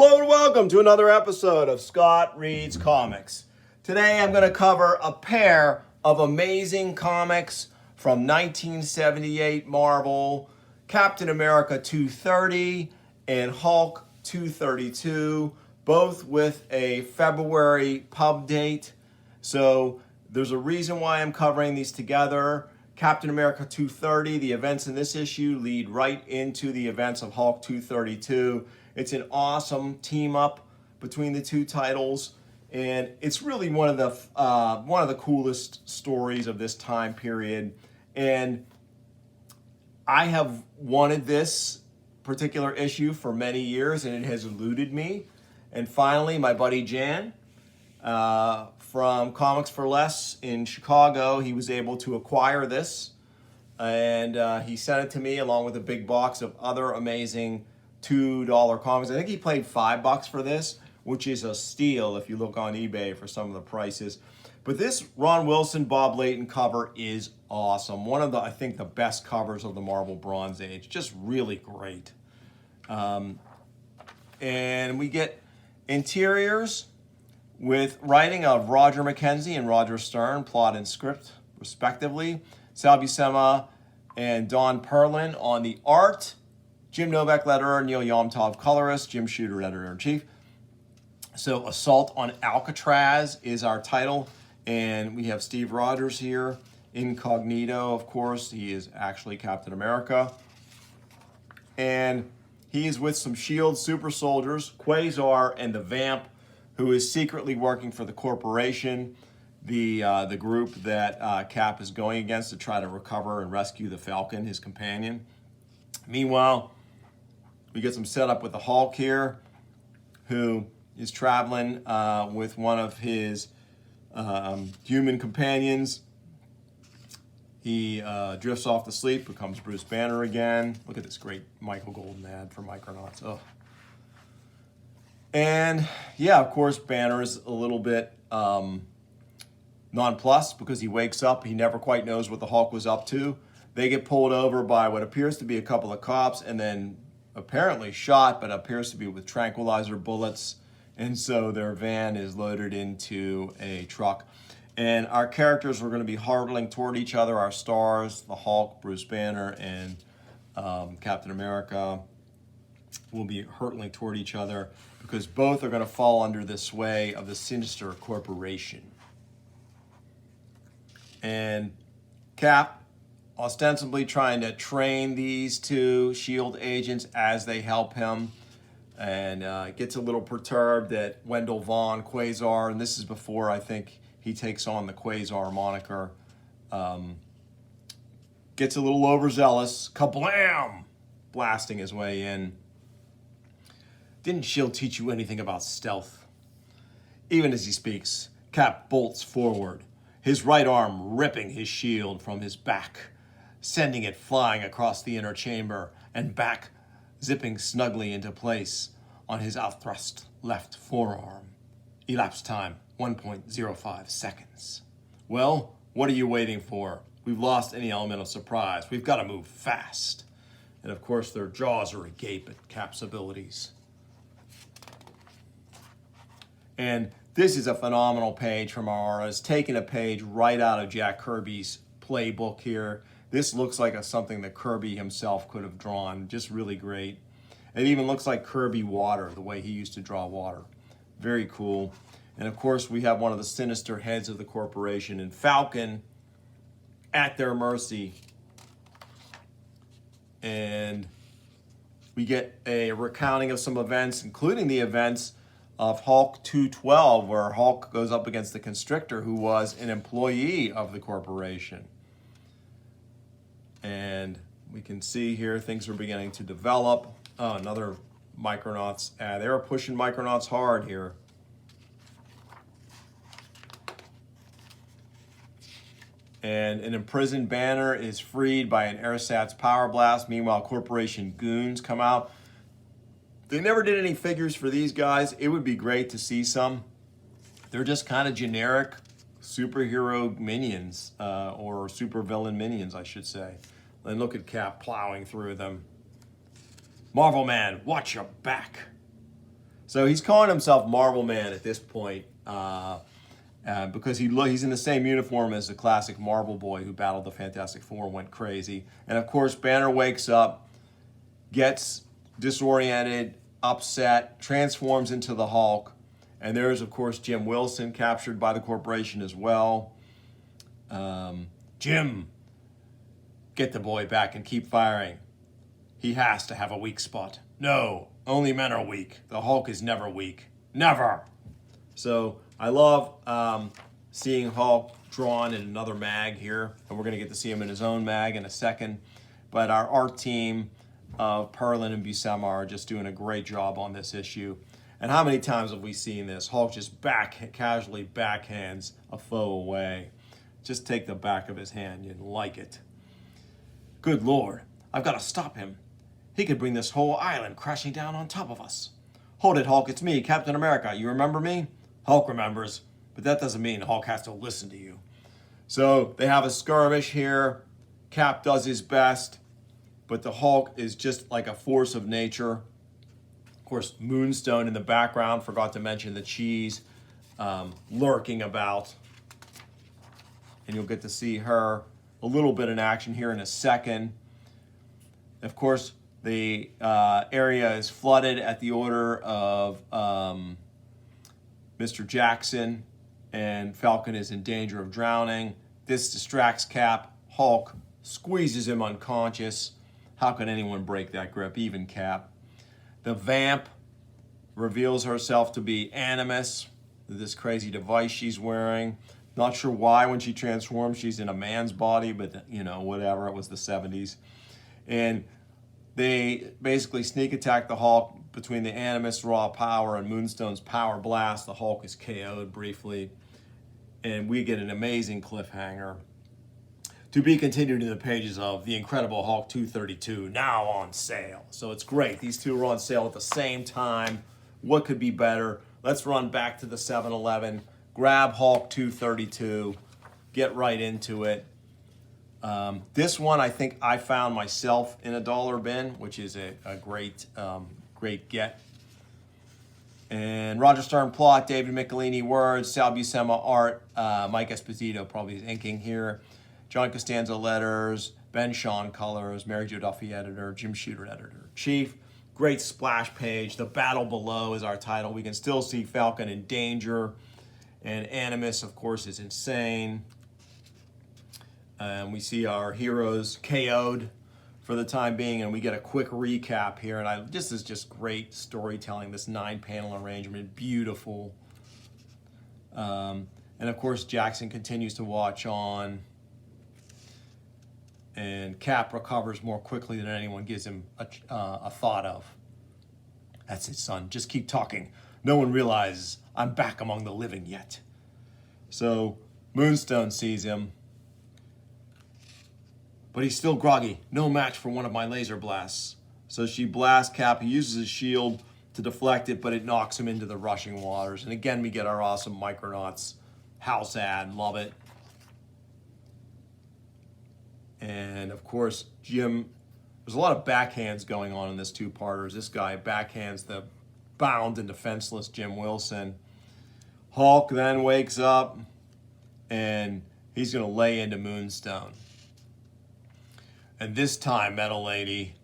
Hello and welcome to another episode of Scott Reads Comics. Today I'm going to cover a pair of amazing comics from 1978 Marvel, Captain America 230 and Hulk 232, both with a February pub date. So there's a reason why I'm covering these together. Captain America 230, the events in this issue lead right into the events of Hulk 232. It's an awesome team up between the two titles, and it's really one of the coolest stories of this time period. And I have wanted this particular issue for many years, and it has eluded me. And finally, my buddy Jan from Comics for Less in Chicago, he was able to acquire this, and he sent it to me along with a big box of other amazing $2 comics. I think he paid $5 for this, which is a steal if you look on eBay for some of the prices. But this Ron Wilson, Bob Layton cover is awesome. One of the, I think, the best covers of the Marvel Bronze Age. Just really great. And we get interiors with writing of Roger McKenzie and Roger Stern, plot and script, respectively. Sal Buscema and Don Perlin on the art. Jim Novak, letterer, Neil Yomtov, colorist, Jim Shooter, editor-in-chief. So Assault on Alcatraz is our title, and we have Steve Rogers here. Incognito, of course, he is actually Captain America. And he is with some S.H.I.E.L.D. super soldiers, Quasar and the Vamp, who is secretly working for the Corporation, the group that Cap is going against to try to recover and rescue the Falcon, his companion. Meanwhile, we get some setup with the Hulk here, who is traveling with one of his human companions. He drifts off to sleep, becomes Bruce Banner again. Look at this great Michael Golden ad for Micronauts. Oh. And yeah, of course, Banner is a little bit nonplussed because he wakes up. He never quite knows what the Hulk was up to. They get pulled over by what appears to be a couple of cops and then apparently shot, but appears to be with tranquilizer bullets. And so their van is loaded into a truck. And our characters are going to be hurtling toward each other. Our stars, the Hulk, Bruce Banner, and Captain America, will be hurtling toward each other because both are going to fall under the sway of the Sinister Corporation. And Cap, ostensibly trying to train these two S.H.I.E.L.D. agents as they help him, and gets a little perturbed that Wendell Vaughn, Quasar, and this is before I think he takes on the Quasar moniker, gets a little overzealous, kablam, blasting his way in. Didn't S.H.I.E.L.D. teach you anything about stealth? Even as he speaks, Cap bolts forward, his right arm ripping his shield from his back, sending it flying across the inner chamber and back, zipping snugly into place on his outthrust left forearm. Elapsed time, 1.05 seconds. Well, what are you waiting for? We've lost any element of surprise. We've got to move fast. And of course, their jaws are agape at Cap's abilities. And this is a phenomenal page from our artist, taking a page right out of Jack Kirby's playbook here. This looks like something that Kirby himself could have drawn. Just really great. It even looks like Kirby water, the way he used to draw water. Very cool. And of course, we have one of the sinister heads of the corporation, and Falcon at their mercy. And we get a recounting of some events, including the events of Hulk 212, where Hulk goes up against the Constrictor, who was an employee of the corporation. And we can see here things are beginning to develop. Oh, another Micronauts ad. They were pushing Micronauts hard here. And an imprisoned Banner is freed by an ersatz power blast. Meanwhile, Corporation goons come out. They never did any figures for these guys. It would be great to see some. They're just kind of generic superhero minions, or supervillain minions, I should say. And look at Cap plowing through them. Marvel Man, watch your back. So he's calling himself Marvel Man at this point because he's in the same uniform as the classic Marvel Boy who battled the Fantastic Four and went crazy. And of course, Banner wakes up, gets disoriented, upset, transforms into the Hulk. And there's, of course, Jim Wilson captured by the corporation as well. Jim, get the boy back and keep firing. He has to have a weak spot. No, only men are weak. The Hulk is never weak. Never. So I love seeing Hulk drawn in another mag here. And we're going to get to see him in his own mag in a second. But our art team of Perlin and Buscema are just doing a great job on this issue. And how many times have we seen this? Hulk just casually backhands a foe away. Just take the back of his hand. You'd like it. Good Lord, I've got to stop him. He could bring this whole island crashing down on top of us. Hold it, Hulk. It's me, Captain America. You remember me? Hulk remembers, but that doesn't mean Hulk has to listen to you. So they have a skirmish here. Cap does his best, but the Hulk is just like a force of nature. Of course, Moonstone in the background. Forgot to mention the cheese lurking about. And you'll get to see her a little bit in action here in a second. Of course, the area is flooded at the order of Mr. Jackson, and Falcon is in danger of drowning. This distracts Cap. Hulk squeezes him unconscious. How can anyone break that grip, even Cap? The Vamp reveals herself to be Animus, this crazy device she's wearing. Not sure why when she transforms she's in a man's body, but you know, whatever, it was the 70s. And they basically sneak attack the Hulk between the Animus raw power and Moonstone's power blast. The Hulk is KO'd briefly, and we get an amazing cliffhanger. To be continued in the pages of The Incredible Hulk 232, now on sale. So it's great. These two are on sale at the same time. What could be better? Let's run back to the 7-Eleven, grab Hulk 232, get right into it. This one I think I found myself in a dollar bin, which is a great get. And Roger Stern plot, David Michelini words, Sal Buscema art, Mike Esposito probably is inking here, John Costanzo letters, Ben Shawn colors, Mary Jo Duffy editor, Jim Shooter editor-chief. Great splash page. The Battle Below is our title. We can still see Falcon in danger. And Animus, of course, is insane. We see our heroes KO'd for the time being, and we get a quick recap here. And this is just great storytelling, this 9-panel arrangement, beautiful. And of course, Jackson continues to watch on. And Cap recovers more quickly than anyone gives him a thought of. That's it, son. Just keep talking. No one realizes I'm back among the living yet. So Moonstone sees him, but he's still groggy. No match for one of my laser blasts. So she blasts Cap. He uses his shield to deflect it, but it knocks him into the rushing waters. And again, we get our awesome Micronauts house ad. Love it. And of course, Jim, there's a lot of backhands going on in this two-parters. This guy backhands the bound and defenseless Jim Wilson. Hulk then wakes up, and he's going to lay into Moonstone. And this time, Metal Lady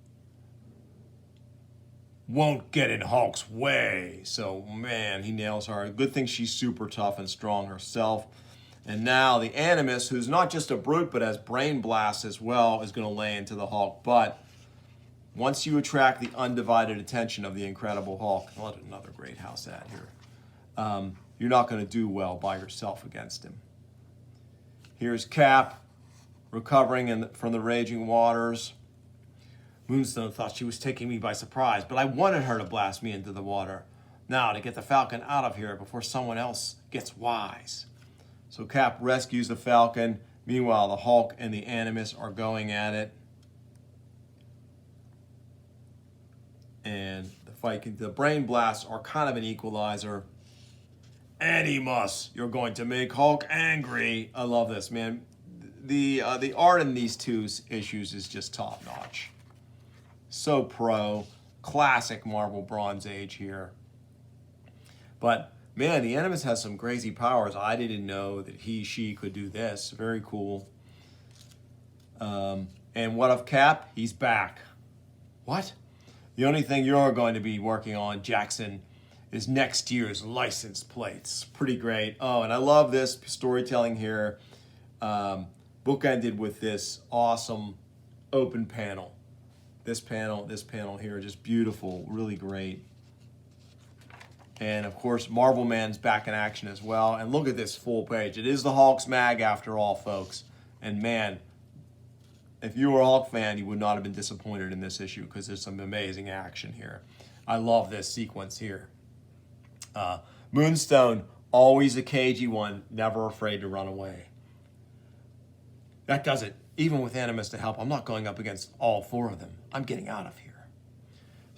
won't get in Hulk's way. So, man, he nails her. Good thing she's super tough and strong herself. And now the Animus, who's not just a brute, but has brain blasts as well, is going to lay into the Hulk. But once you attract the undivided attention of the Incredible Hulk, another great house ad here, you're not going to do well by yourself against him. Here's Cap recovering from the raging waters. Moonstone thought she was taking me by surprise, but I wanted her to blast me into the water. Now, to get the Falcon out of here before someone else gets wise. So Cap rescues the Falcon. Meanwhile, the Hulk and the Animus are going at it. And the brain blasts are kind of an equalizer. Animus, you're going to make Hulk angry. I love this, man. The art in these two issues is just top notch. So pro, classic Marvel Bronze Age here. But man, the Animus has some crazy powers. I didn't know that she could do this. Very cool. And what of Cap? He's back. What? The only thing you're going to be working on, Jackson, is next year's license plates. Pretty great. Oh, and I love this storytelling here. Bookended with this awesome open panel. This panel here, just beautiful, really great. And of course, Marvel Man's back in action as well. And look at this full page. It is the Hulk's mag after all, folks. And man, if you were a Hulk fan, you would not have been disappointed in this issue because there's some amazing action here. I love this sequence here. Moonstone, always a cagey one, never afraid to run away. That does it. Even with Animus to help, I'm not going up against all four of them. I'm getting out of here.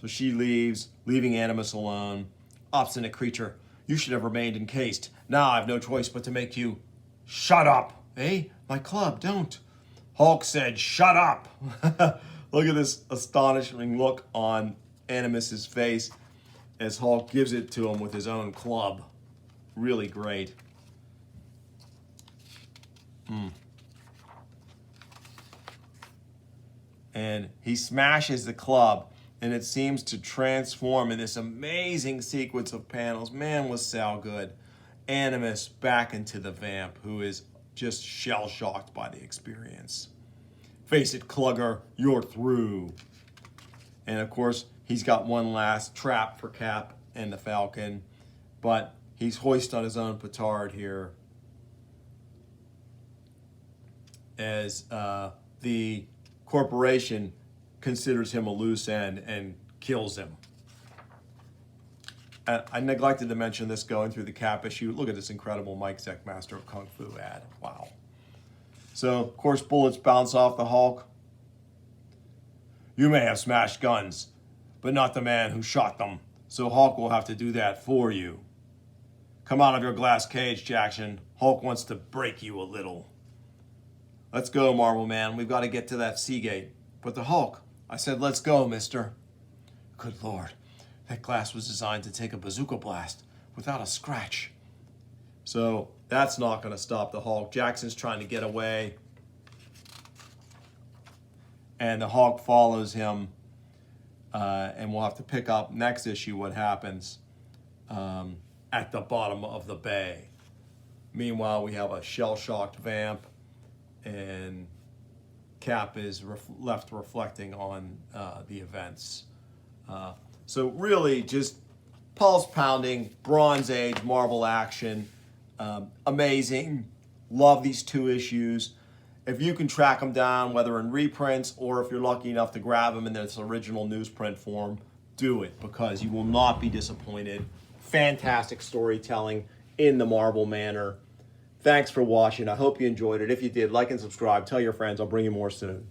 So she leaves, leaving Animus alone. Obstinate creature, you should have remained encased. Now I've no choice but to make you shut up. Eh? My club, don't. Hulk said, shut up. Look at this astonishing look on Animus's face as Hulk gives it to him with his own club. Really great. And he smashes the club, and it seems to transform in this amazing sequence of panels. Man, was Sal good. Animus back into the Vamp, who is just shell-shocked by the experience. Face it, Clugger, you're through. And of course, he's got one last trap for Cap and the Falcon, but he's hoist on his own petard here as the corporation considers him a loose end and kills him. I neglected to mention this going through the Cap issue. Look at this incredible Mike Zeck Master of Kung Fu ad. Wow. So, of course, bullets bounce off the Hulk. You may have smashed guns, but not the man who shot them. So Hulk will have to do that for you. Come out of your glass cage, Jackson. Hulk wants to break you a little. Let's go, Marvel Man. We've got to get to that Seagate. But the Hulk, I said, let's go, mister. Good Lord. That glass was designed to take a bazooka blast without a scratch. So that's not going to stop the Hulk. Jackson's trying to get away. And the Hulk follows him. And we'll have to pick up next issue what happens at the bottom of the bay. Meanwhile, we have a shell-shocked Vamp. And Cap is left reflecting on the events. So really just pulse pounding, Bronze Age Marvel action. Amazing. Love these two issues. If you can track them down, whether in reprints or if you're lucky enough to grab them in this original newsprint form, do it because you will not be disappointed. Fantastic storytelling in the Marvel manner. Thanks for watching. I hope you enjoyed it. If you did, like and subscribe. Tell your friends. I'll bring you more soon.